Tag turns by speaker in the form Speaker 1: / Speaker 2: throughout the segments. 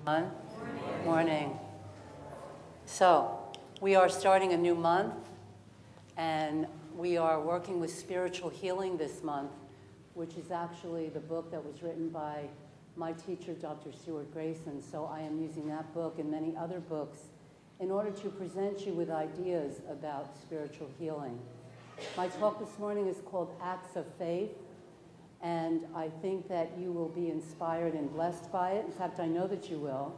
Speaker 1: Morning. Morning. So, we are starting a new month, and we are working with spiritual healing this month, which is actually the book that was written by my teacher, Dr. Stuart Grayson. So I am using that book and many other books in order to present you with ideas about spiritual healing. My talk this morning is called Acts of Faith, and I think that you will be inspired and blessed by it. In fact, I know that you will.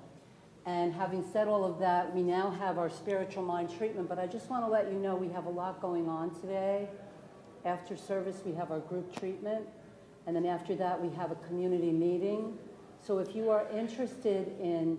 Speaker 1: And having said all of that, we now have our spiritual mind treatment, but I just want to let you know we have a lot going on today. After service, we have our group treatment, and then after that, we have a community meeting. So if you are interested in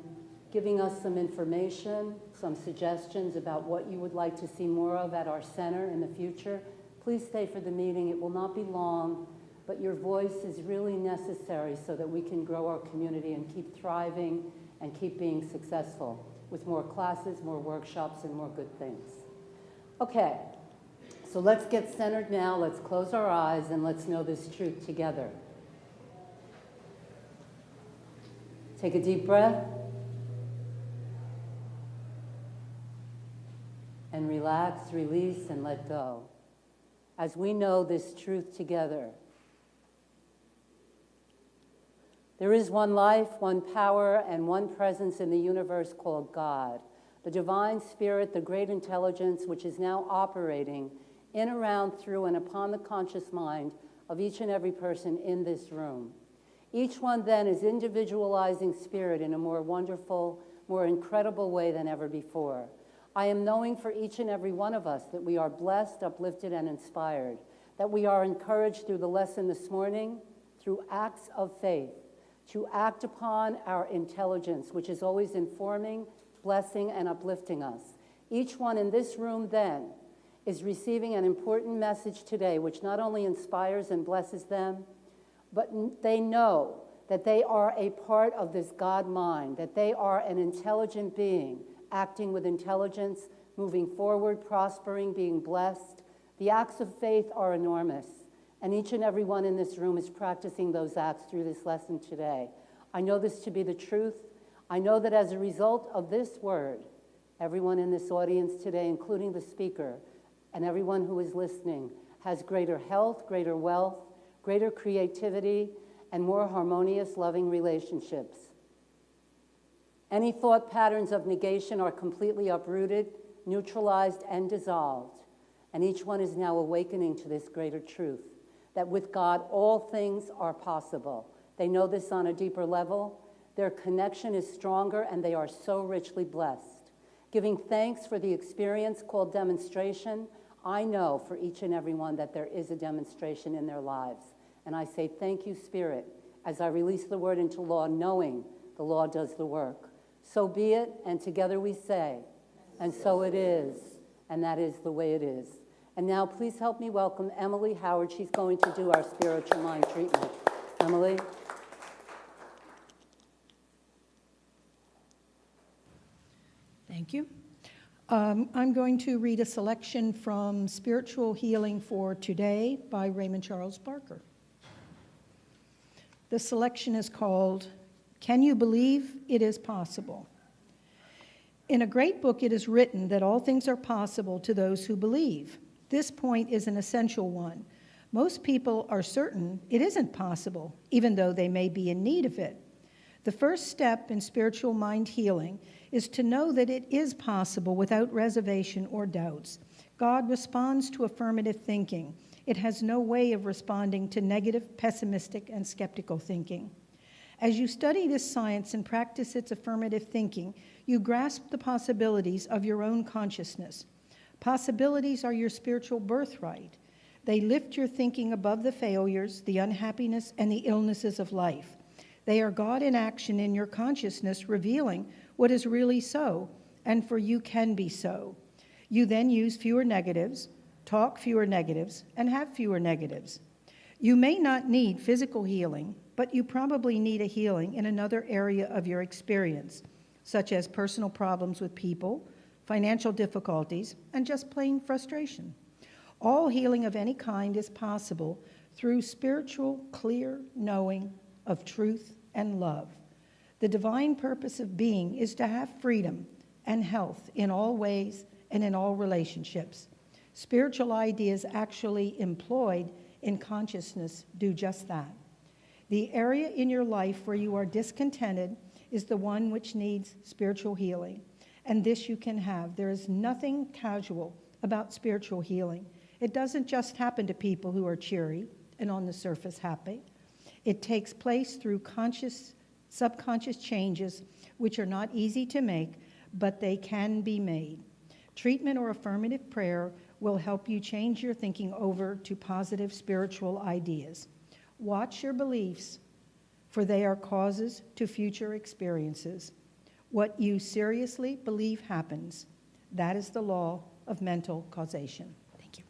Speaker 1: giving us some information, some suggestions about what you would like to see more of at our center in the future, please stay for the meeting. It will not be long, but your voice is really necessary so that we can grow our community and keep thriving and keep being successful with more classes, more workshops, and more good things. Okay, so let's get centered now. Let's close our eyes and let's know this truth together. Take a deep breath. And relax, release, and let go. As we know this truth together, there is one life, one power, and one presence in the universe called God, the divine spirit, the great intelligence which is now operating in, around, through, and upon the conscious mind of each and every person in this room. Each one then is individualizing spirit in a more wonderful, more incredible way than ever before. I am knowing for each and every one of us that we are blessed, uplifted, and inspired, that we are encouraged through the lesson this morning, through acts of faith, to act upon our intelligence, which is always informing, blessing, and uplifting us. Each one in this room then is receiving an important message today, which not only inspires and blesses them, but they know that they are a part of this God mind, that they are an intelligent being, acting with intelligence, moving forward, prospering, being blessed. The acts of faith are enormous. And each and every one in this room is practicing those acts through this lesson today. I know this to be the truth. I know that as a result of this word, everyone in this audience today, including the speaker, and everyone who is listening, has greater health, greater wealth, greater creativity, and more harmonious, loving relationships. Any thought patterns of negation are completely uprooted, neutralized, and dissolved. And each one is now awakening to this greater truth, that with God, all things are possible. They know this on a deeper level. Their connection is stronger, and they are so richly blessed. Giving thanks for the experience called demonstration, I know for each and every one that there is a demonstration in their lives. And I say thank you, Spirit, as I release the word into law, knowing the law does the work. So be it, and together we say, and so it is, and that is the way it is. And now please help me welcome Emily Howard. She's going to do our spiritual mind treatment. Emily?
Speaker 2: Thank you. I'm going to read a selection from Spiritual Healing for Today by Raymond Charles Barker. The selection is called, Can You Believe It Is Possible? In a great book, it is written that all things are possible to those who believe. This point is an essential one. Most people are certain it isn't possible, even though they may be in need of it. The first step in spiritual mind healing is to know that it is possible without reservation or doubts. God responds to affirmative thinking. It has no way of responding to negative, pessimistic, and skeptical thinking. As you study this science and practice its affirmative thinking, you grasp the possibilities of your own consciousness. Possibilities are your spiritual birthright. They lift your thinking above the failures, the unhappiness, and the illnesses of life. They are God in action in your consciousness, revealing what is really so, and for you can be so. You then use fewer negatives, talk fewer negatives, and have fewer negatives. You may not need physical healing, but you probably need a healing in another area of your experience, such as personal problems with people, financial difficulties, and just plain frustration. All healing of any kind is possible through spiritual, clear knowing of truth and love. The divine purpose of being is to have freedom and health in all ways and in all relationships. Spiritual ideas actually employed in consciousness do just that. The area in your life where you are discontented is the one which needs spiritual healing, and this you can have. There is nothing casual about spiritual healing. It doesn't just happen to people who are cheery and on the surface happy. It takes place through subconscious changes which are not easy to make, but they can be made. Treatment or affirmative prayer will help you change your thinking over to positive spiritual ideas. Watch your beliefs, for they are causes to future experiences. What you seriously believe happens. That is the law of mental causation. Thank you.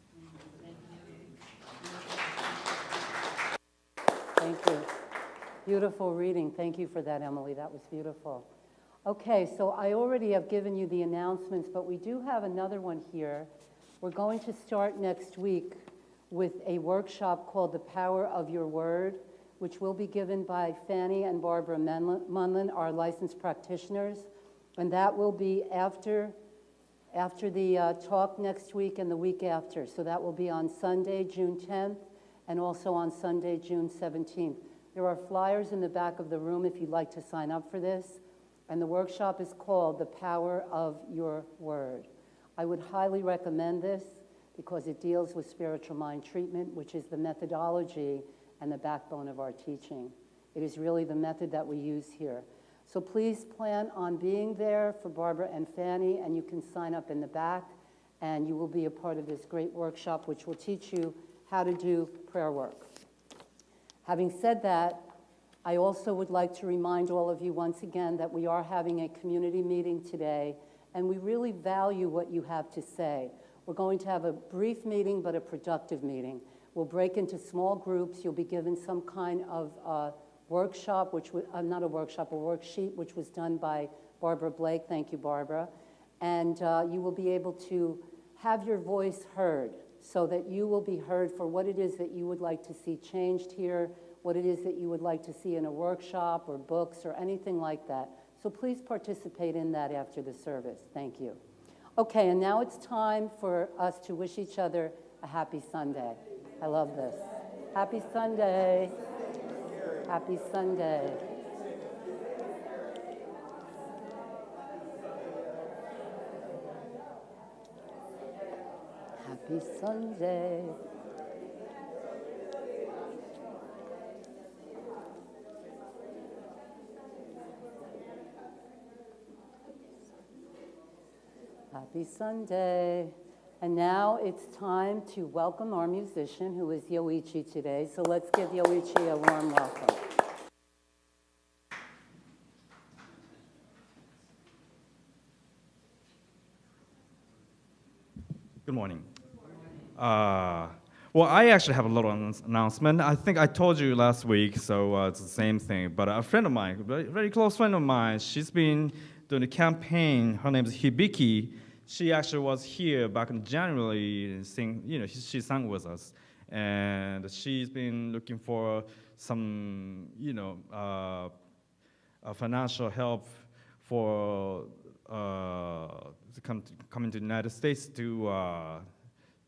Speaker 1: Thank you. Beautiful reading. Thank you for that, Emily. That was beautiful. Okay, so I already have given you the announcements, but we do have another one here. We're going to start next week with a workshop called The Power of Your Word, which will be given by Fanny and Barbara Munlin, our licensed practitioners. And that will be after the talk next week and the week after. So that will be on Sunday, June 10th, and also on Sunday, June 17th. There are flyers in the back of the room if you'd like to sign up for this. And the workshop is called The Power of Your Word. I would highly recommend this because it deals with spiritual mind treatment, which is the methodology and the backbone of our teaching. It is really the method that we use here. So please plan on being there for Barbara and Fanny, and you can sign up in the back, and you will be a part of this great workshop, which will teach you how to do prayer work. Having said that, I also would like to remind all of you once again that we are having a community meeting today, and we really value what you have to say. We're going to have a brief meeting, but a productive meeting. We'll break into small groups. You'll be given some kind of workshop, not a workshop, a worksheet, which was done by Barbara Blake. Thank you, Barbara. And you will be able to have your voice heard so that you will be heard for what it is that you would like to see changed here, what it is that you would like to see in a workshop or books or anything like that. So please participate in that after the service. Thank you. Okay, and now it's time for us to wish each other a happy Sunday. I love this. Happy Sunday. Happy Sunday. Happy Sunday. Happy Sunday. And now it's time to welcome our musician, who is Yoichi today. So let's give Yoichi a warm welcome.
Speaker 3: Good morning. Well, I actually have a little announcement. I think I told you last week, so it's the same thing. But a friend of mine, a very close friend of mine, she's been doing a campaign. Her name is Hibiki. She actually was here back in January, she sang with us. And she's been looking for some, financial help for to come to the United States to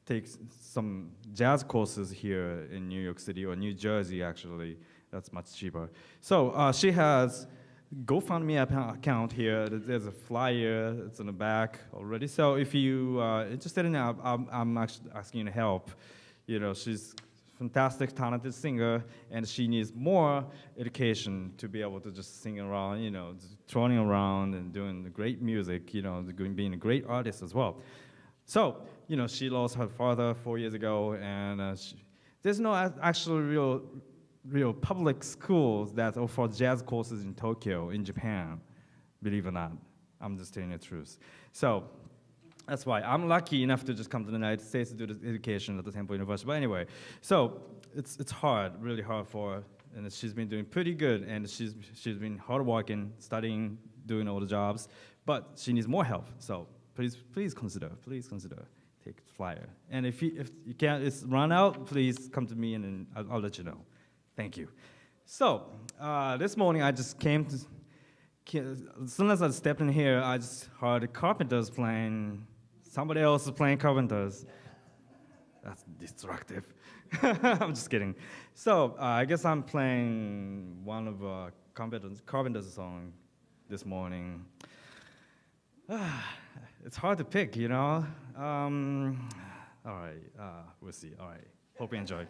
Speaker 3: take some jazz courses here in New York City or New Jersey, actually. That's much cheaper. So she has GoFundMe account here. There's a flyer. It's in the back already. So if you are interested in it, I'm actually asking you to help. She's a fantastic, talented singer, and she needs more education to be able to just sing around, touring around and doing great music, being a great artist as well. So, she lost her father 4 years ago, and there's no actual real public schools that offer jazz courses in Tokyo, in Japan, believe it or not. I'm just telling you the truth. So that's why I'm lucky enough to just come to the United States to do this education at the Temple University. But anyway, so it's hard, really hard for her, and she's been doing pretty good, and she's been hardworking, studying, doing all the jobs, but she needs more help. So please consider take the flyer. And if you can't, it's run out, please come to me and I'll let you know. Thank you. So this morning I just came as soon as I stepped in here, I just heard the Carpenters playing. Somebody else is playing Carpenters. That's destructive. I'm just kidding. So I guess I'm playing one of Carpenter's song this morning. It's hard to pick, you know. All right, we'll see. All right, hope you enjoy.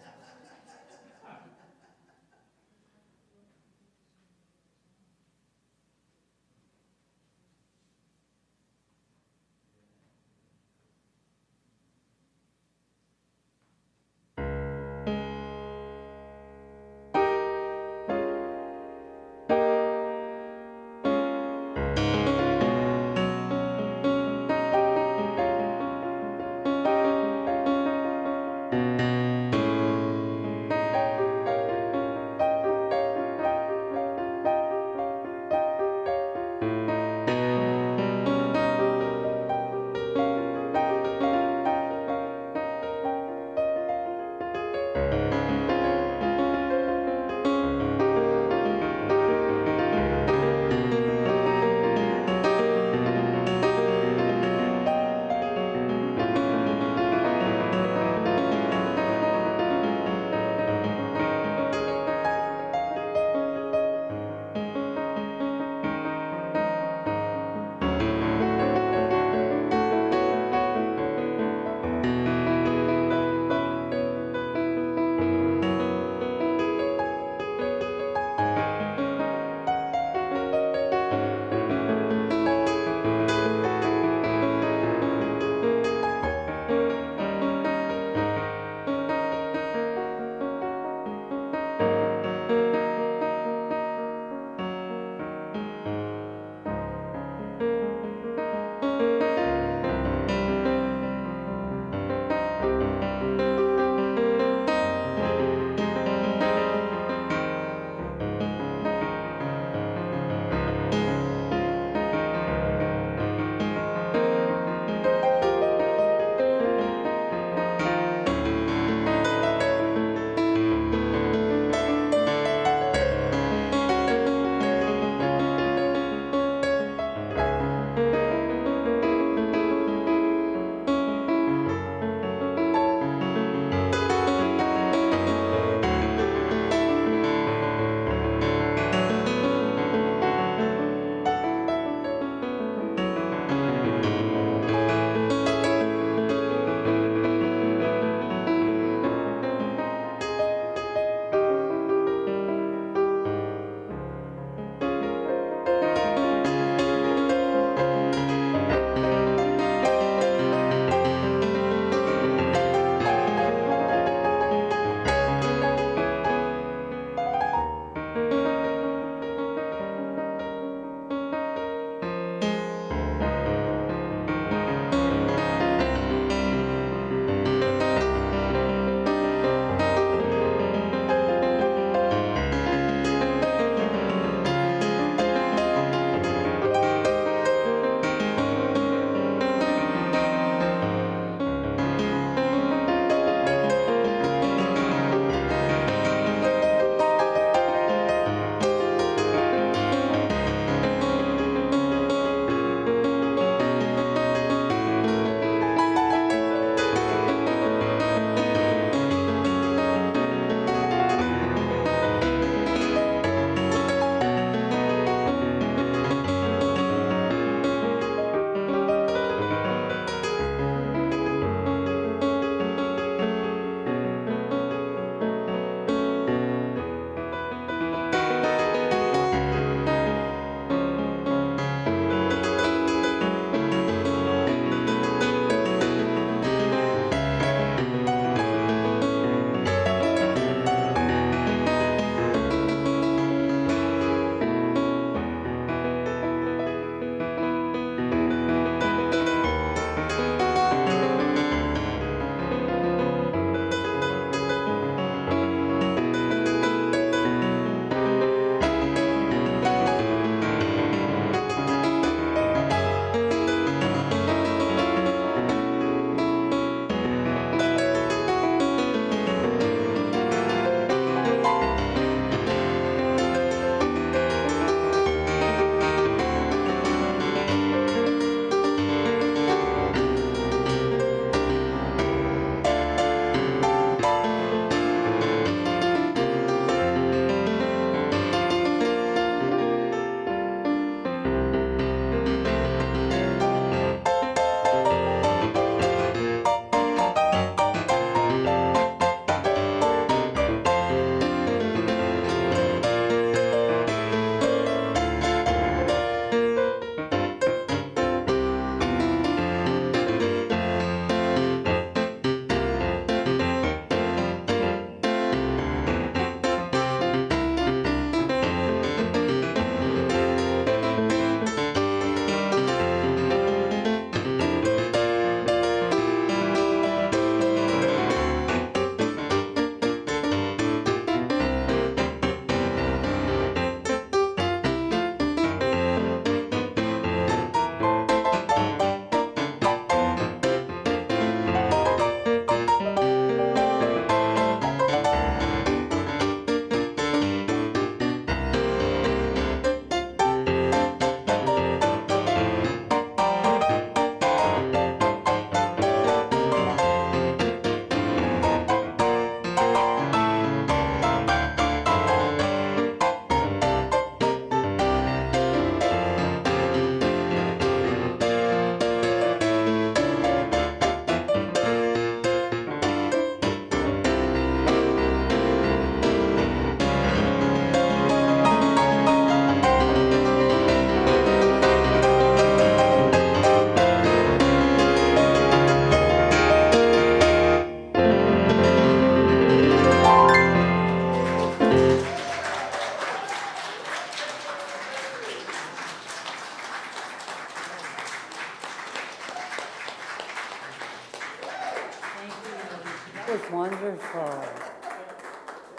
Speaker 1: was wonderful.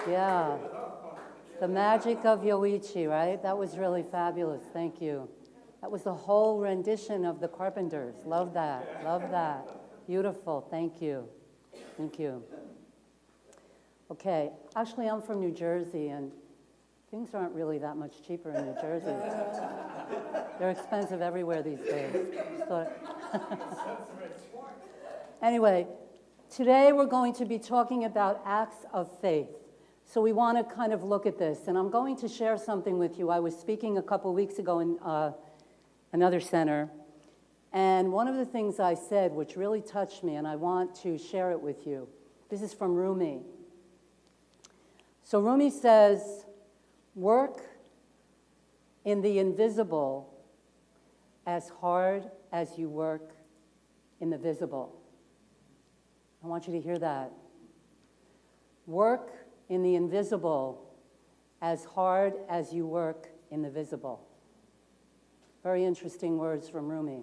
Speaker 1: Yeah. The magic of Yoichi, right? That was really fabulous. Thank you. That was the whole rendition of the Carpenters. Love that. Love that. Beautiful. Thank you. Thank you. Okay. Actually, I'm from New Jersey, and things aren't really that much cheaper in New Jersey. They're expensive everywhere these days. Anyway, today we're going to be talking about acts of faith. So we want to kind of look at this, and I'm going to share something with you. I was speaking a couple weeks ago in another center, and one of the things I said, which really touched me, and I want to share it with you, this is from Rumi. So Rumi says, work in the invisible as hard as you work in the visible. I want you to hear that. Work in the invisible as hard as you work in the visible. Very interesting words from Rumi.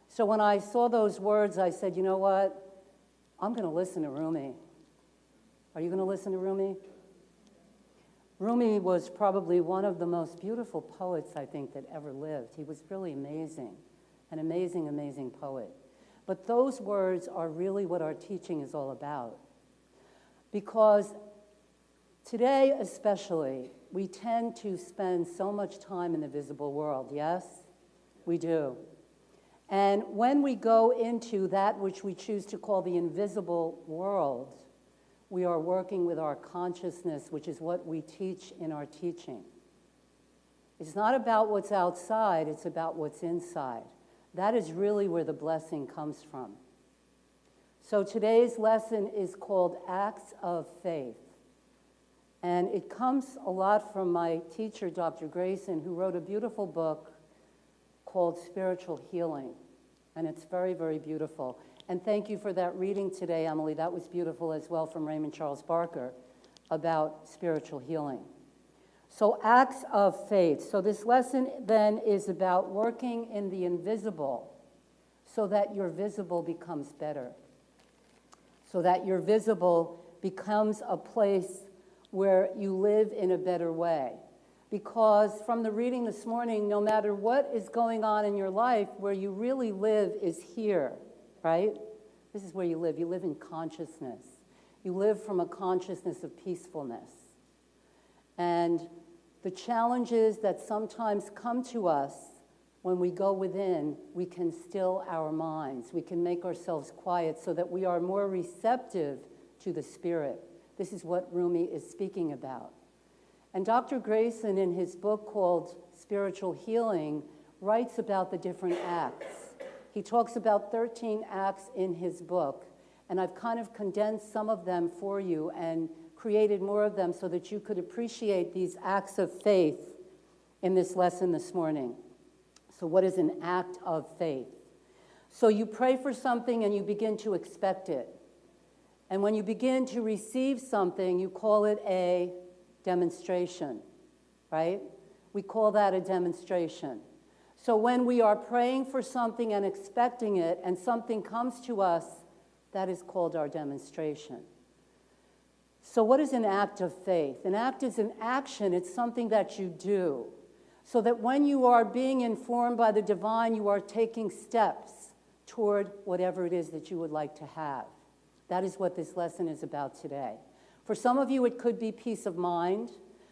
Speaker 1: So when I saw those words, I said, you know what? I'm going to listen to Rumi. Are you going to listen to Rumi? Rumi was probably one of the most beautiful poets, I think, that ever lived. He was really amazing, an amazing, amazing poet. But those words are really what our teaching is all about. Because today especially, we tend to spend so much time in the visible world, yes? We do. And when we go into that which we choose to call the invisible world, we are working with our consciousness, which is what we teach in our teaching. It's not about what's outside, it's about what's inside. That is really where the blessing comes from. So today's lesson is called Acts of Faith. And it comes a lot from my teacher, Dr. Grayson, who wrote a beautiful book called Spiritual Healing. And it's very, very beautiful. And thank you for that reading today, Emily. That was beautiful as well from Raymond Charles Barker about spiritual healing. So acts of faith. So this lesson then is about working in the invisible so that your visible becomes better. So that your visible becomes a place where you live in a better way. Because from the reading this morning, no matter what is going on in your life, where you really live is here, right? This is where you live. You live in consciousness. You live from a consciousness of peacefulness. And the challenges that sometimes come to us when we go within, we can still our minds. We can make ourselves quiet so that we are more receptive to the Spirit. This is what Rumi is speaking about. And Dr. Grayson, in his book called Spiritual Healing, writes about the different acts. He talks about 13 acts in his book, and I've kind of condensed some of them for you and created more of them so that you could appreciate these acts of faith in this lesson this morning. So what is an act of faith? So you pray for something and you begin to expect it. And when you begin to receive something, you call it a demonstration, right? We call that a demonstration. So when we are praying for something and expecting it and something comes to us, that is called our demonstration. So what is an act of faith? An act is an action. It's something that you do. So that when you are being informed by the divine, you are taking steps toward whatever it is that you would like to have. That is what this lesson is about today. For some of you, it could be peace of mind.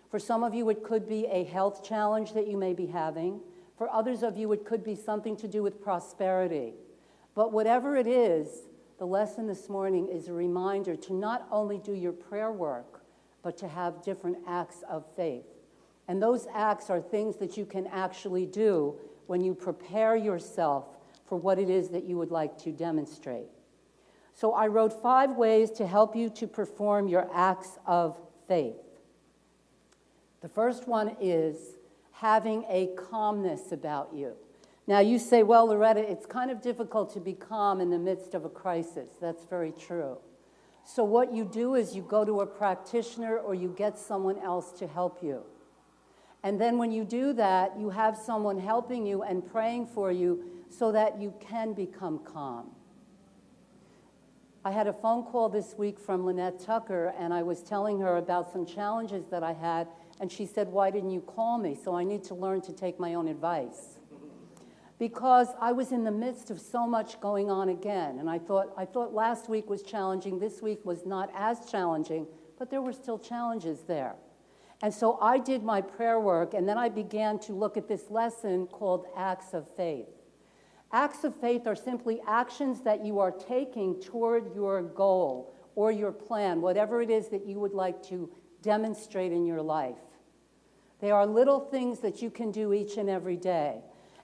Speaker 1: For some of you, it could be a health challenge that you may be having. For others of you, it could be something to do with prosperity. But whatever it is, the lesson this morning is a reminder to not only do your prayer work, but to have different acts of faith. And those acts are things that you can actually do when you prepare yourself for what it is that you would like to demonstrate. So I wrote 5 ways to help you to perform your acts of faith. The first one is having a calmness about you. Now you say, well, Loretta, it's kind of difficult to be calm in the midst of a crisis. That's very true. So what you do is you go to a practitioner or you get someone else to help you. And then when you do that, you have someone helping you and praying for you so that you can become calm. I had a phone call this week from Lynette Tucker, and I was telling her about some challenges that I had, and she said, why didn't you call me? So I need to learn to take my own advice. Because I was in the midst of so much going on again, and I thought last week was challenging, this week was not as challenging, but there were still challenges there. And so I did my prayer work, and then I began to look at this lesson called Acts of Faith. Acts of faith are simply actions that you are taking toward your goal or your plan, whatever it is that you would like to demonstrate in your life. They are little things that you can do each and every day.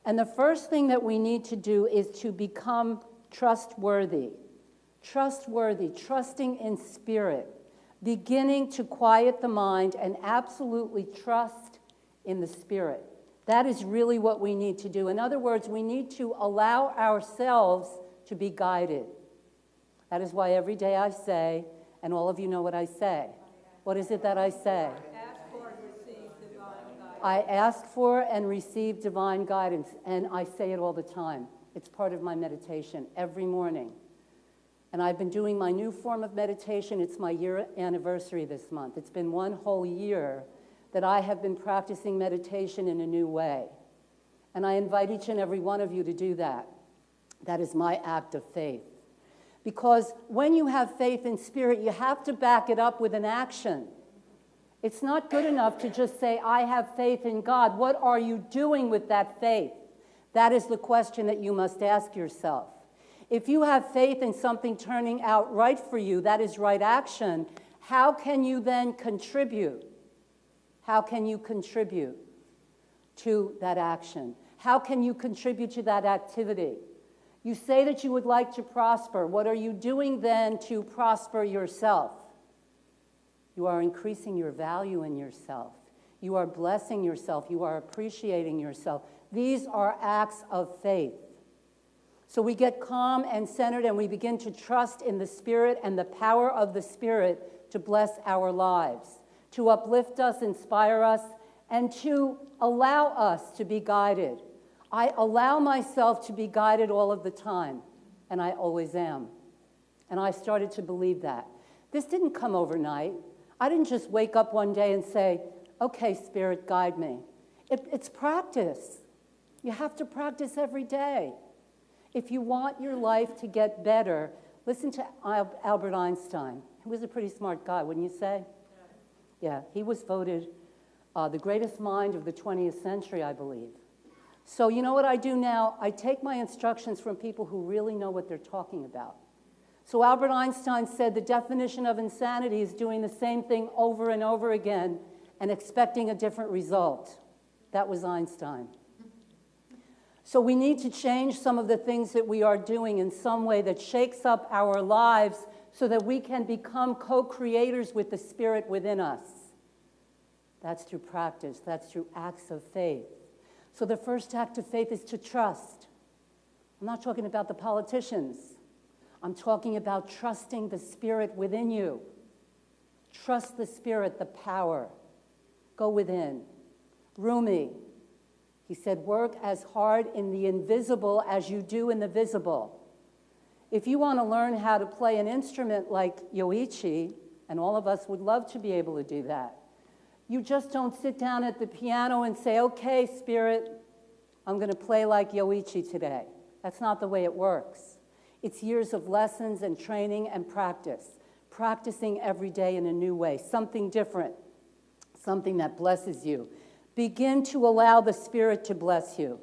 Speaker 1: And the first thing that we need to do is to become trustworthy. Trustworthy, trusting in spirit, beginning to quiet the mind and absolutely trust in the spirit. That is really what we need to do. In other words, we need to allow ourselves to be guided. That is why every day I say, and all of you know what I say. What is it that I say? I ask for and receive divine guidance, and I say it all the time. It's part of my meditation every morning. And I've been doing my new form of meditation. It's my year anniversary this month. It's been 1 whole year that I have been practicing meditation in a new way. And I invite each and every one of you to do that. That is my act of faith. Because when you have faith in spirit, you have to back it up with an action. It's not good enough to just say, I have faith in God. What are you doing with that faith? That is the question that you must ask yourself. If you have faith in something turning out right for you, that is right action, how can you then contribute? How can you contribute to that action? How can you contribute to that activity? You say that you would like to prosper. What are you doing then to prosper yourself? You are increasing your value in yourself. You are blessing yourself. You are appreciating yourself. These are acts of faith. So we get calm and centered, and we begin to trust in the Spirit and the power of the Spirit to bless our lives, to uplift us, inspire us, and to allow us to be guided. I allow myself to be guided all of the time, and I always am. And I started to believe that. This didn't come overnight. I didn't just wake up one day and say, okay, Spirit, guide me. It's practice. You have to practice every day. If you want your life to get better, listen to Albert Einstein. He was a pretty smart guy, wouldn't you say? Yeah, he was voted the greatest mind of the 20th century, I believe. So you know what I do now? I take my instructions from people who really know what they're talking about. So Albert Einstein said the definition of insanity is doing the same thing over and over again and expecting a different result. That was Einstein. So we need to change some of the things that we are doing in some way that shakes up our lives so that we can become co-creators with the Spirit within us. That's through practice. That's through acts of faith. So the first act of faith is to trust. I'm not talking about the politicians. I'm talking about trusting the Spirit within you. Trust the Spirit, the power. Go within. Rumi, he said, work as hard in the invisible as you do in the visible. If you want to learn how to play an instrument like Yoichi, and all of us would love to be able to do that, you just don't sit down at the piano and say, okay, Spirit, I'm going to play like Yoichi today. That's not the way it works. It's years of lessons and training and practice. Practicing every day in a new way, something different, something that blesses you. Begin to allow the Spirit to bless you.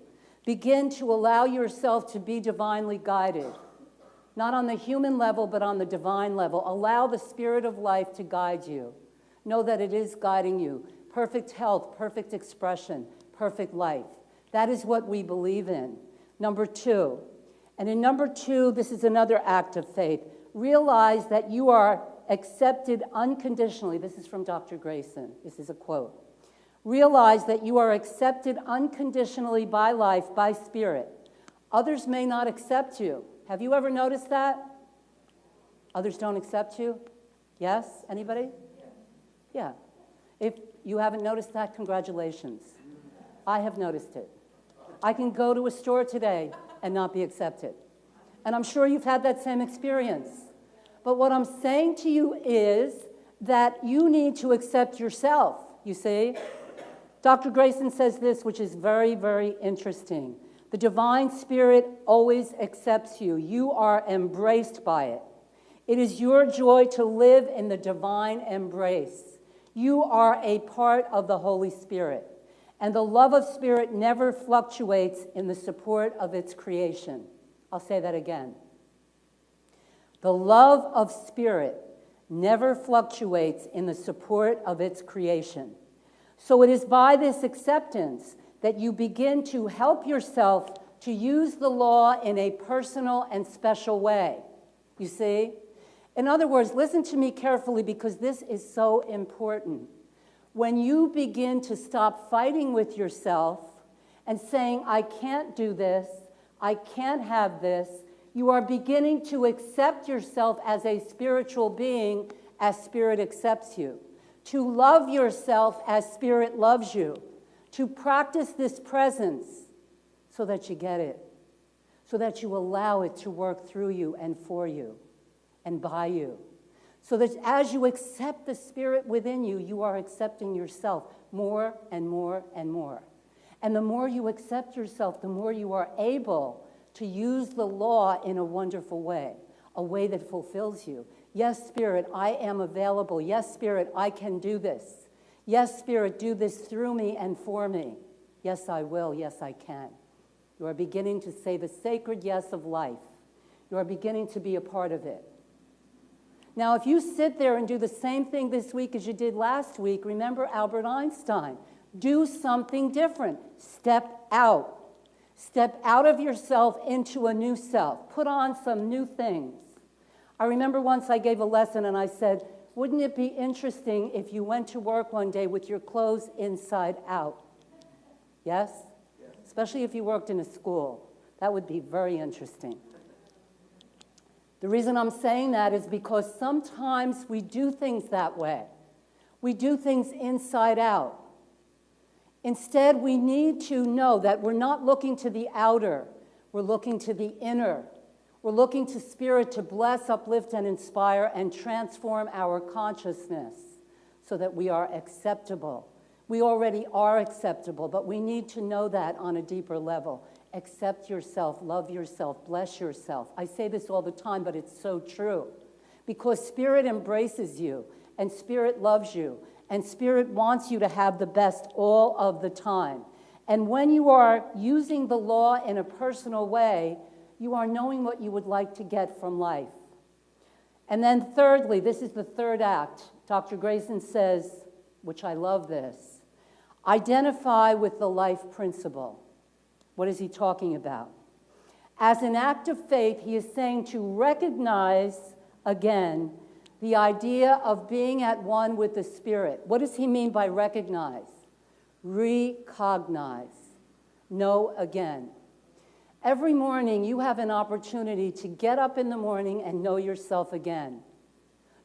Speaker 1: Begin to allow yourself to be divinely guided. Not on the human level, but on the divine level. Allow the Spirit of life to guide you. Know that it is guiding you. Perfect health, perfect expression, perfect life. That is what we believe in. Number 2. And in number 2, this is another act of faith. Realize that you are accepted unconditionally. This is from Dr. Grayson. This is a quote. Realize that you are accepted unconditionally by life, by Spirit. Others may not accept you. Have you ever noticed that? Others don't accept you? Yes? Anybody? Yeah. If you haven't noticed that, congratulations. I have noticed it. I can go to a store today and not be accepted. And I'm sure you've had that same experience. But what I'm saying to you is that you need to accept yourself, you see? Dr. Grayson says this, which is very, very interesting. The divine spirit always accepts you. You are embraced by it. It is your joy to live in the divine embrace. You are a part of the Holy Spirit. And the love of spirit never fluctuates in the support of its creation. I'll say that again. The love of spirit never fluctuates in the support of its creation. So it is by this acceptance that you begin to help yourself to use the law in a personal and special way. You see? In other words, listen to me carefully because this is so important. When you begin to stop fighting with yourself and saying, I can't do this, I can't have this, you are beginning to accept yourself as a spiritual being as Spirit accepts you. To love yourself as Spirit loves you. To practice this presence so that you get it. So that you allow it to work through you and for you and by you. So that as you accept the Spirit within you, you are accepting yourself more and more and more. And the more you accept yourself, the more you are able to use the law in a wonderful way, a way that fulfills you. Yes, Spirit, I am available. Yes, Spirit, I can do this. Yes, Spirit, do this through me and for me. Yes, I will. Yes, I can. You are beginning to say the sacred yes of life. You are beginning to be a part of it. Now, if you sit there and do the same thing this week as you did last week, remember Albert Einstein. Do something different. Step out. Step out of yourself into a new self. Put on some new things. I remember once I gave a lesson and I said, wouldn't it be interesting if you went to work one day with your clothes inside out? Yes? Especially if you worked in a school. That would be very interesting. The reason I'm saying that is because sometimes we do things that way. We do things inside out. Instead, we need to know that we're not looking to the outer. We're looking to the inner. We're looking to Spirit to bless, uplift, and inspire and transform our consciousness so that we are acceptable. We already are acceptable, but we need to know that on a deeper level. Accept yourself, love yourself, bless yourself. I say this all the time, but it's so true. Because Spirit embraces you, and Spirit loves you, and Spirit wants you to have the best all of the time. And when you are using the law in a personal way, you are knowing what you would like to get from life. And then thirdly, this is the third act. Dr. Grayson says, which I love this, identify with the life principle. What is he talking about? As an act of faith, he is saying to recognize, again, the idea of being at one with the Spirit. What does he mean by recognize? Recognize. Know again. Every morning, you have an opportunity to get up in the morning and know yourself again.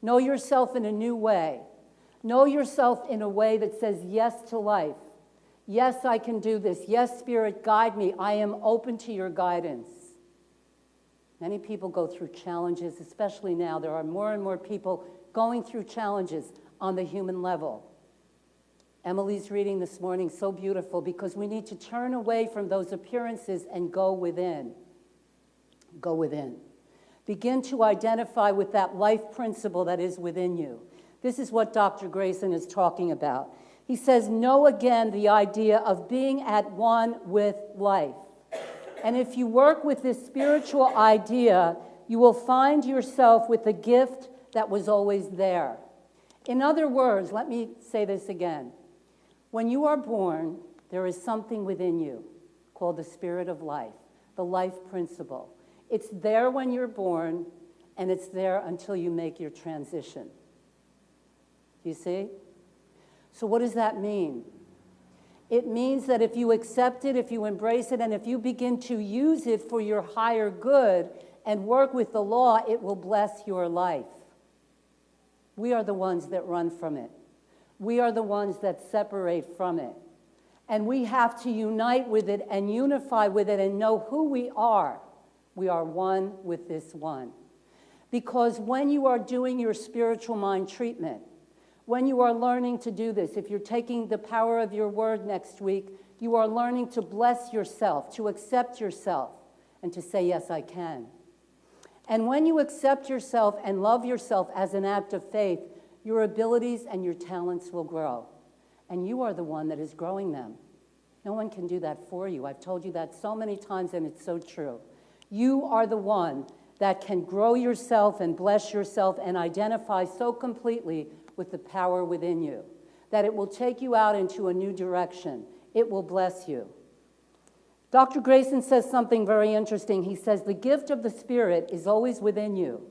Speaker 1: Know yourself in a new way. Know yourself in a way that says yes to life. Yes, I can do this. Yes, Spirit, guide me. I am open to your guidance. Many people go through challenges, especially now. There are more and more people going through challenges on the human level. Emily's reading this morning, so beautiful, because we need to turn away from those appearances and go within. Go within. Begin to identify with that life principle that is within you. This is what Dr. Grayson is talking about. He says, know again the idea of being at one with life. And if you work with this spiritual idea, you will find yourself with the gift that was always there. In other words, let me say this again. When you are born, there is something within you called the spirit of life, the life principle. It's there when you're born, and it's there until you make your transition. You see? So what does that mean? It means that if you accept it, if you embrace it, and if you begin to use it for your higher good and work with the law, it will bless your life. We are the ones that run from it. We are the ones that separate from it. And we have to unite with it and unify with it and know who we are. We are one with this one. Because when you are doing your spiritual mind treatment, when you are learning to do this, if you're taking the power of your word next week, you are learning to bless yourself, to accept yourself, and to say, yes, I can. And when you accept yourself and love yourself as an act of faith, your abilities and your talents will grow. And you are the one that is growing them. No one can do that for you. I've told you that so many times, and it's so true. You are the one that can grow yourself and bless yourself and identify so completely with the power within you that it will take you out into a new direction. It will bless you. Dr. Grayson says something very interesting. He says, the gift of the Spirit is always within you.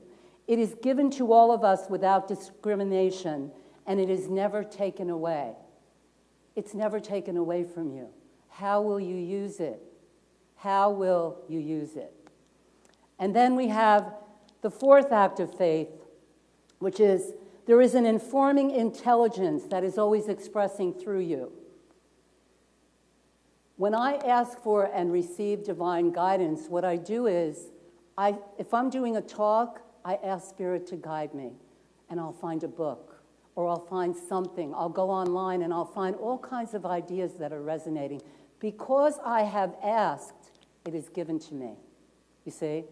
Speaker 1: It is given to all of us without discrimination, and it is never taken away. It's never taken away from you. How will you use it? How will you use it? And then we have the fourth act of faith, which is there is an informing intelligence that is always expressing through you. When I ask for and receive divine guidance, what I do is, if I'm doing a talk, I ask Spirit to guide me, and I'll find a book, or I'll find something. I'll go online, and I'll find all kinds of ideas that are resonating. Because I have asked, it is given to me. You see?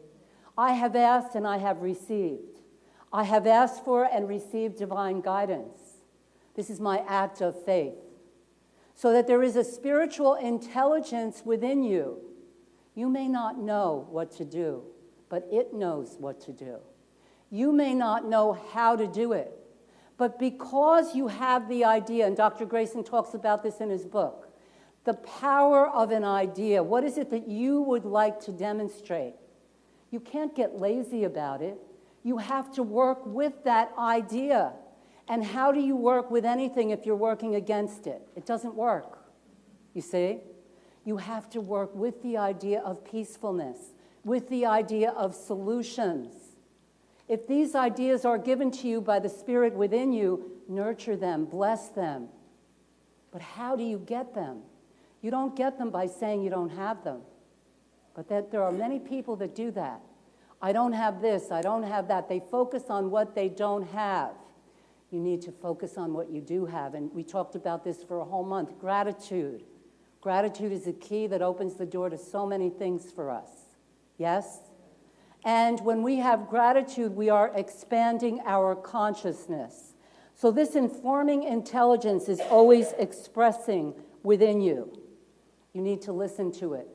Speaker 1: I have asked, and I have received. I have asked for and received divine guidance. This is my act of faith. So that there is a spiritual intelligence within you. You may not know what to do, but it knows what to do. You may not know how to do it, but because you have the idea, and Dr. Grayson talks about this in his book, the power of an idea. What is it that you would like to demonstrate? You can't get lazy about it. You have to work with that idea. And how do you work with anything if you're working against it? It doesn't work, you see? You have to work with the idea of peacefulness, with the idea of solutions. If these ideas are given to you by the Spirit within you, nurture them, bless them. But how do you get them? You don't get them by saying you don't have them. But there are many people that do that. I don't have this, I don't have that. They focus on what they don't have. You need to focus on what you do have. And we talked about this for a whole month. Gratitude. Gratitude is a key that opens the door to so many things for us. Yes? And when we have gratitude, we are expanding our consciousness. So this informing intelligence is always expressing within you. You need to listen to it.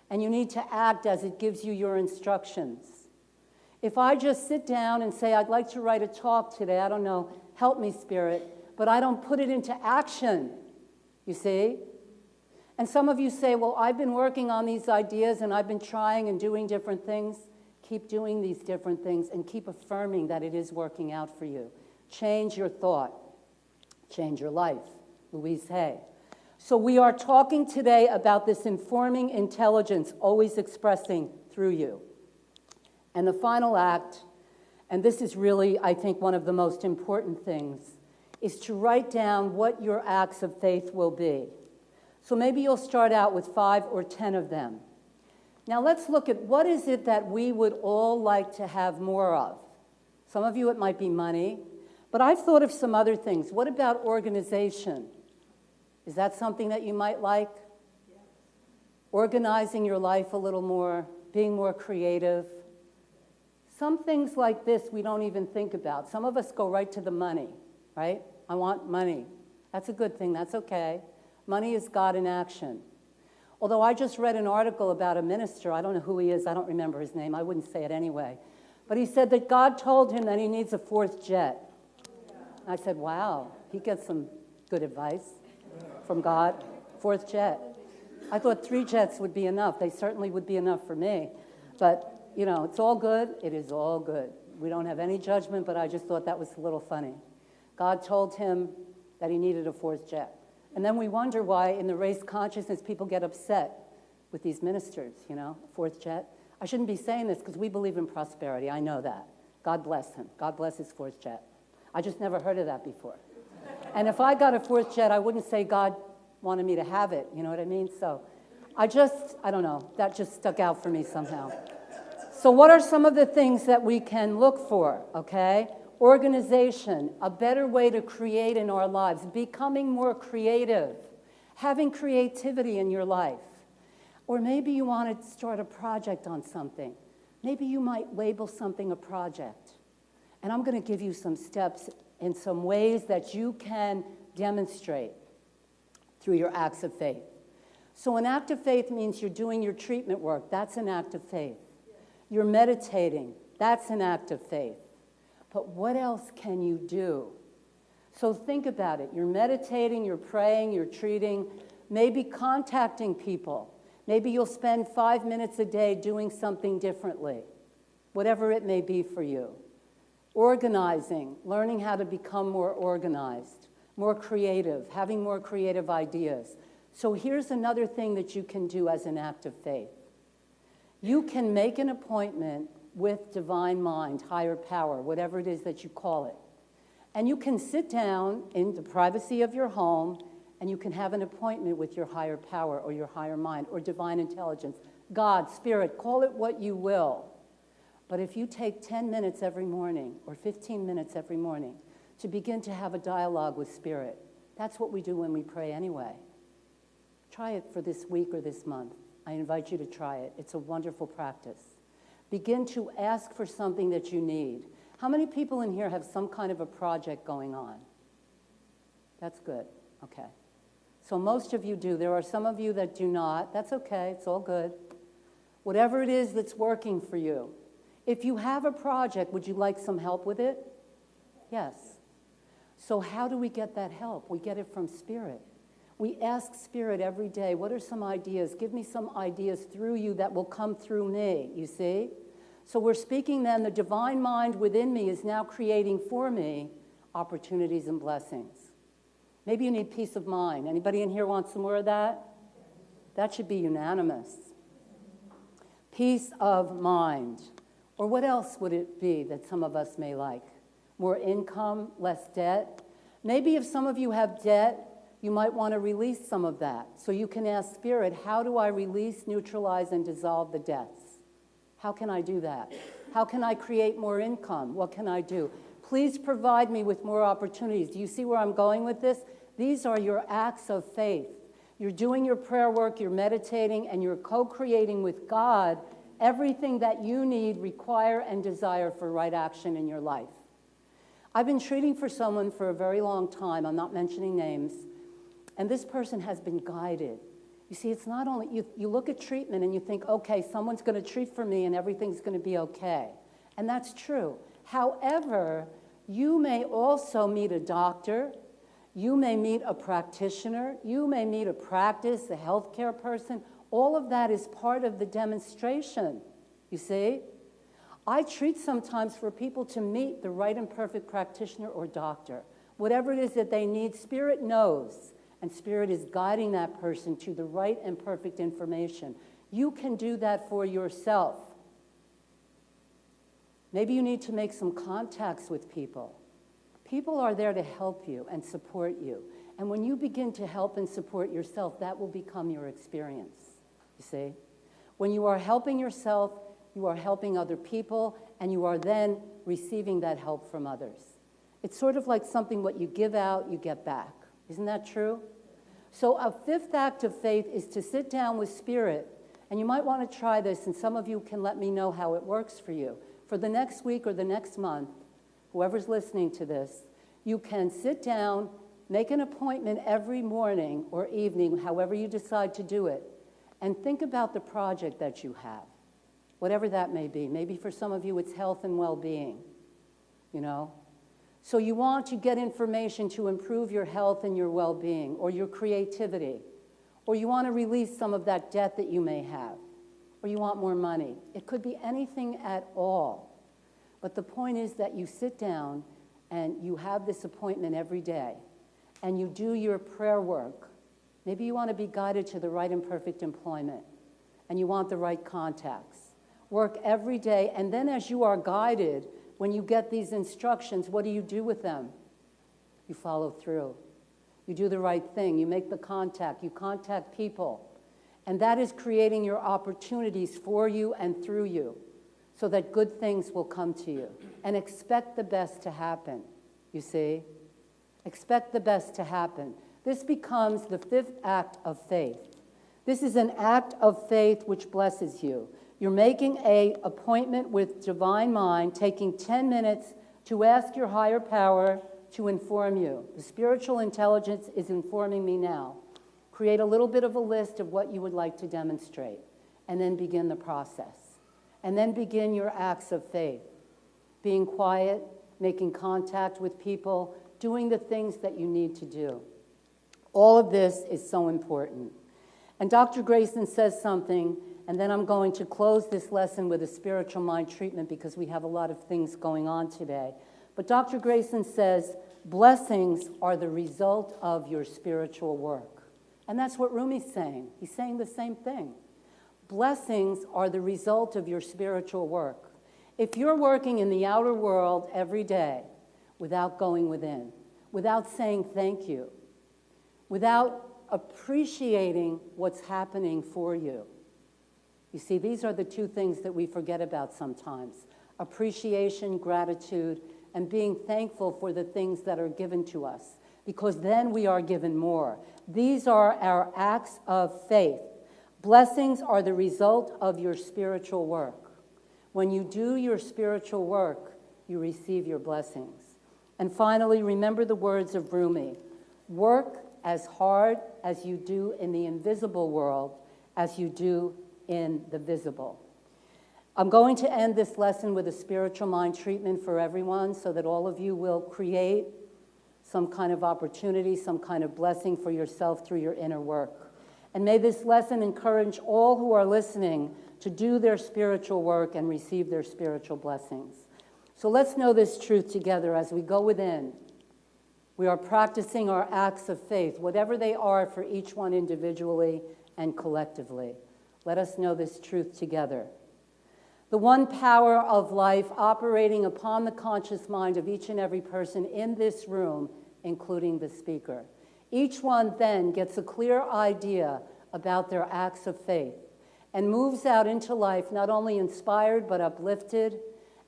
Speaker 1: And you need to act as it gives you your instructions. If I just sit down and say, I'd like to write a talk today, I don't know, help me, Spirit, but I don't put it into action, you see? And some of you say, well, I've been working on these ideas and I've been trying and doing different things. Keep doing these different things and keep affirming that it is working out for you. Change your thought. Change your life. Louise Hay. So we are talking today about this informing intelligence always expressing through you. And the final act, and this is really, I think, one of the most important things, is to write down what your acts of faith will be. So maybe you'll start out with 5 or 10 of them. Now let's look at what is it that we would all like to have more of. Some of you, it might be money, but I've thought of some other things. What about organization? Is that something that you might like? Yes. Organizing your life a little more, being more creative. Some things like this we don't even think about. Some of us go right to the money, right? I want money. That's a good thing. That's okay. Money is God in action. Although I just read an article about a minister. I don't know who he is. I don't remember his name. I wouldn't say it anyway. But he said that God told him that he needs a 4th jet. I said, wow, he gets some good advice from God. 4th jet. I thought 3 jets would be enough. They certainly would be enough for me. But you know, it's all good. It is all good. We don't have any judgment, but I just thought that was a little funny. God told him that he needed a 4th jet. And then we wonder why in the race consciousness people get upset with these ministers, you know, 4th jet. I shouldn't be saying this because we believe in prosperity. I know that. God bless him. God bless his 4th jet. I just never heard of that before. And if I got a 4th jet, I wouldn't say God wanted me to have it. You know what I mean? So I don't know. That just stuck out for me somehow. So what are some of the things that we can look for, okay? Organization, a better way to create in our lives, becoming more creative, having creativity in your life. Or maybe you want to start a project on something. Maybe you might label something a project. And I'm going to give you some steps in some ways that you can demonstrate through your acts of faith. So an act of faith means you're doing your treatment work. That's an act of faith. You're meditating. That's an act of faith. But what else can you do? So think about it. You're meditating, you're praying, you're treating, maybe contacting people. Maybe you'll spend 5 minutes a day doing something differently, whatever it may be for you. Organizing, learning how to become more organized, more creative, having more creative ideas. So here's another thing that you can do as an act of faith. You can make an appointment with divine mind, higher power, whatever it is that you call it. And you can sit down in the privacy of your home and you can have an appointment with your higher power or your higher mind or divine intelligence, God, Spirit, call it what you will. But if you take 10 minutes every morning or 15 minutes every morning to begin to have a dialogue with Spirit, that's what we do when we pray anyway. Try it for this week or this month. I invite you to try it. It's a wonderful practice. Begin to ask for something that you need. How many people in here have some kind of a project going on? That's good. Okay. So most of you do. There are some of you that do not. That's okay. It's all good. Whatever it is that's working for you. If you have a project, would you like some help with it? Yes. So how do we get that help? We get it from Spirit. We ask Spirit every day, what are some ideas? Give me some ideas through you that will come through me, you see? So we're speaking then, the divine mind within me is now creating for me opportunities and blessings. Maybe you need peace of mind. Anybody in here want some more of that? That should be unanimous. Peace of mind. Or what else would it be that some of us may like? More income, less debt. Maybe if some of you have debt, you might want to release some of that. So you can ask Spirit, how do I release, neutralize, and dissolve the debts? How can I do that? How can I create more income? What can I do? Please provide me with more opportunities. Do you see where I'm going with this? These are your acts of faith. You're doing your prayer work, you're meditating, and you're co-creating with God everything that you need, require, and desire for right action in your life. I've been treating for someone for a very long time. I'm not mentioning names. And this person has been guided. You see, it's not only, you look at treatment and you think, okay, someone's going to treat for me and everything's going to be okay. And that's true. However, you may also meet a doctor, you may meet a practitioner, you may meet a practice, a healthcare person. All of that is part of the demonstration, you see? I treat sometimes for people to meet the right and perfect practitioner or doctor. Whatever it is that they need, Spirit knows. And Spirit is guiding that person to the right and perfect information. You can do that for yourself. Maybe you need to make some contacts with people. People are there to help you and support you. And when you begin to help and support yourself, that will become your experience, you see? When you are helping yourself, you are helping other people, and you are then receiving that help from others. It's sort of like something what you give out, you get back. Isn't that true? So a fifth act of faith is to sit down with Spirit, and you might want to try this, and some of you can let me know how it works for you. For the next week or the next month, whoever's listening to this, you can sit down, make an appointment every morning or evening, however you decide to do it, and think about the project that you have, whatever that may be. Maybe for some of you it's health and well-being, you know? So you want to get information to improve your health and your well-being or your creativity, or you want to release some of that debt that you may have, or you want more money. It could be anything at all. But the point is that you sit down and you have this appointment every day and you do your prayer work. Maybe you want to be guided to the right and perfect employment and you want the right contacts. Work every day, and then as you are guided, when you get these instructions, what do you do with them? You follow through. You do the right thing. You make the contact. You contact people. And that is creating your opportunities for you and through you. so that good things will come to you. And expect the best to happen, you see? Expect the best to happen. This becomes the fifth act of faith. This is an act of faith which blesses you. You're making an appointment with Divine Mind, taking 10 minutes to ask your higher power to inform you. The spiritual intelligence is informing me now. Create a little bit of a list of what you would like to demonstrate, and then begin the process. And then begin your acts of faith. Being quiet, making contact with people, doing the things that you need to do. All of this is so important. And Dr. Grayson says something, and then I'm going to close this lesson with a spiritual mind treatment because we have a lot of things going on today. But Dr. Grayson says, blessings are the result of your spiritual work. And that's what Rumi's saying. He's saying the same thing. Blessings are the result of your spiritual work. If you're working in the outer world every day without going within, without saying thank you, without appreciating what's happening for you. You see, these are the two things that we forget about sometimes. Appreciation, gratitude, and being thankful for the things that are given to us, because then we are given more. These are our acts of faith. Blessings are the result of your spiritual work. When you do your spiritual work, you receive your blessings. And finally, remember the words of Rumi. Work as hard as you do in the invisible world as you do in the visible. I'm going to end this lesson with a spiritual mind treatment for everyone so that all of you will create some kind of opportunity, some kind of blessing for yourself through your inner work. And may this lesson encourage all who are listening to do their spiritual work and receive their spiritual blessings. So let's know this truth together as we go within. We are practicing our acts of faith, whatever they are for each one individually and collectively. Let us know this truth together. The one power of life operating upon the conscious mind of each and every person in this room, including the speaker. Each one then gets a clear idea about their acts of faith and moves out into life not only inspired but uplifted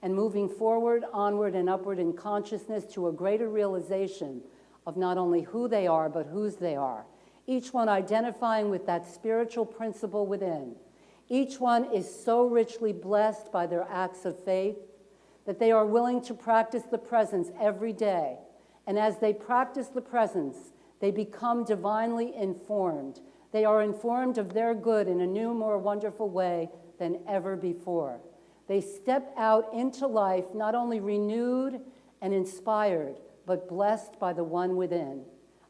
Speaker 1: and moving forward, onward, and upward in consciousness to a greater realization of not only who they are but whose they are. Each one identifying with that spiritual principle within. Each one is so richly blessed by their acts of faith that they are willing to practice the presence every day. And as they practice the presence, they become divinely informed. They are informed of their good in a new, more wonderful way than ever before. They step out into life not only renewed and inspired, but blessed by the one within,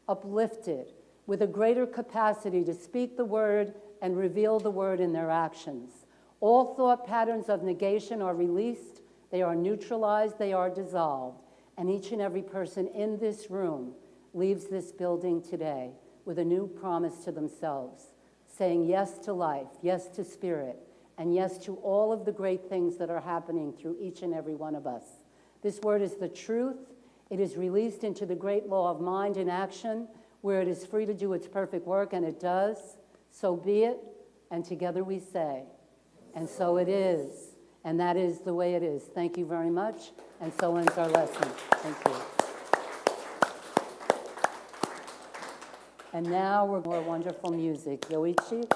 Speaker 1: uplifted, with a greater capacity to speak the word and reveal the word in their actions. All thought patterns of negation are released, they are neutralized, they are dissolved, and each and every person in this room leaves this building today with a new promise to themselves, saying yes to life, yes to spirit, and yes to all of the great things that are happening through each and every one of us. This word is the truth. It is released into the great law of mind in action, where it is free to do its perfect work, and it does. So be it, and together we say, and so it is, and that is the way it is. Thank you very much, and so ends our lesson. Thank you. And now we're more wonderful music. Yoichi.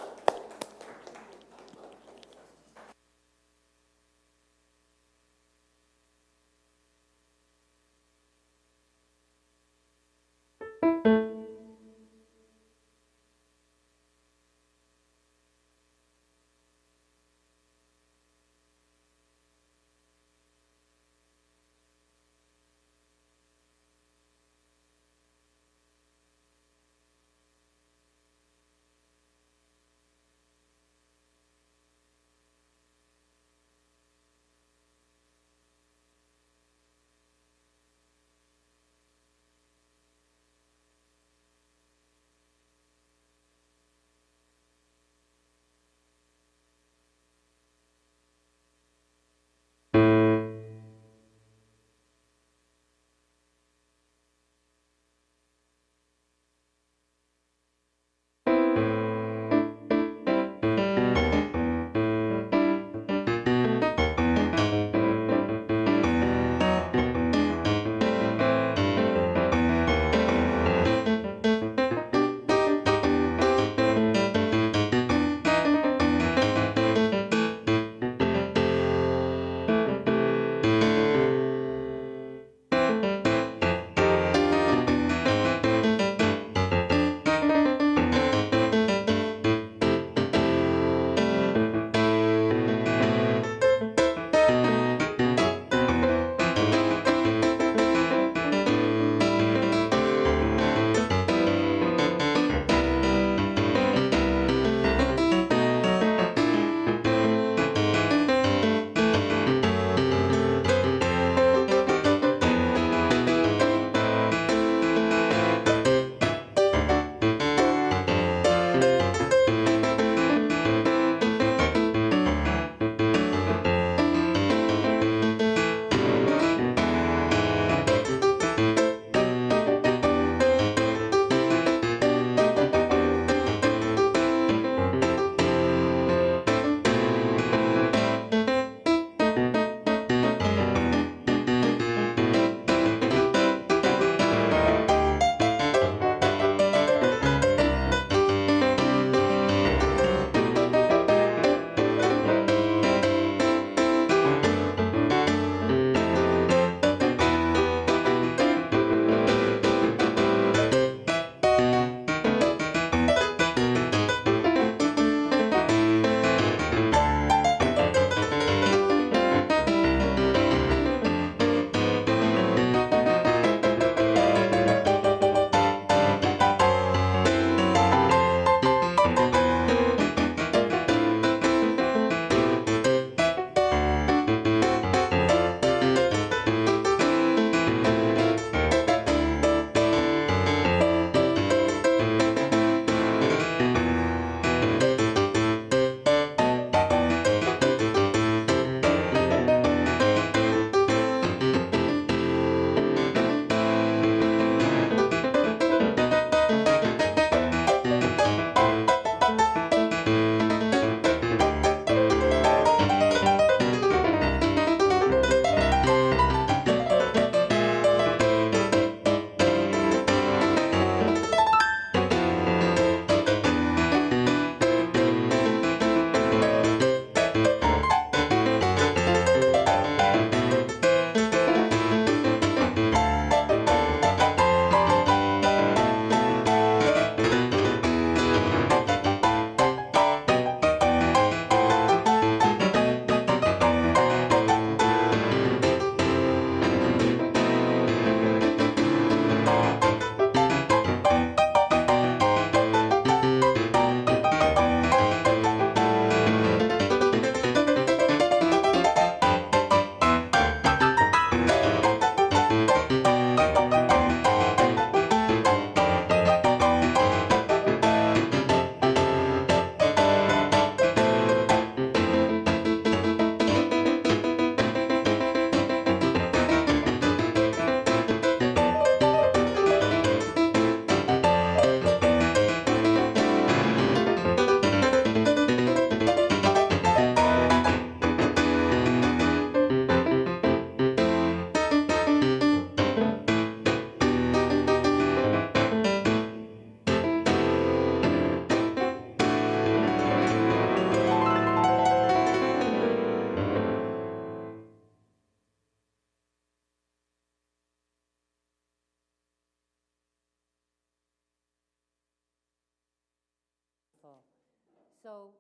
Speaker 1: So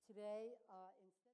Speaker 1: today, in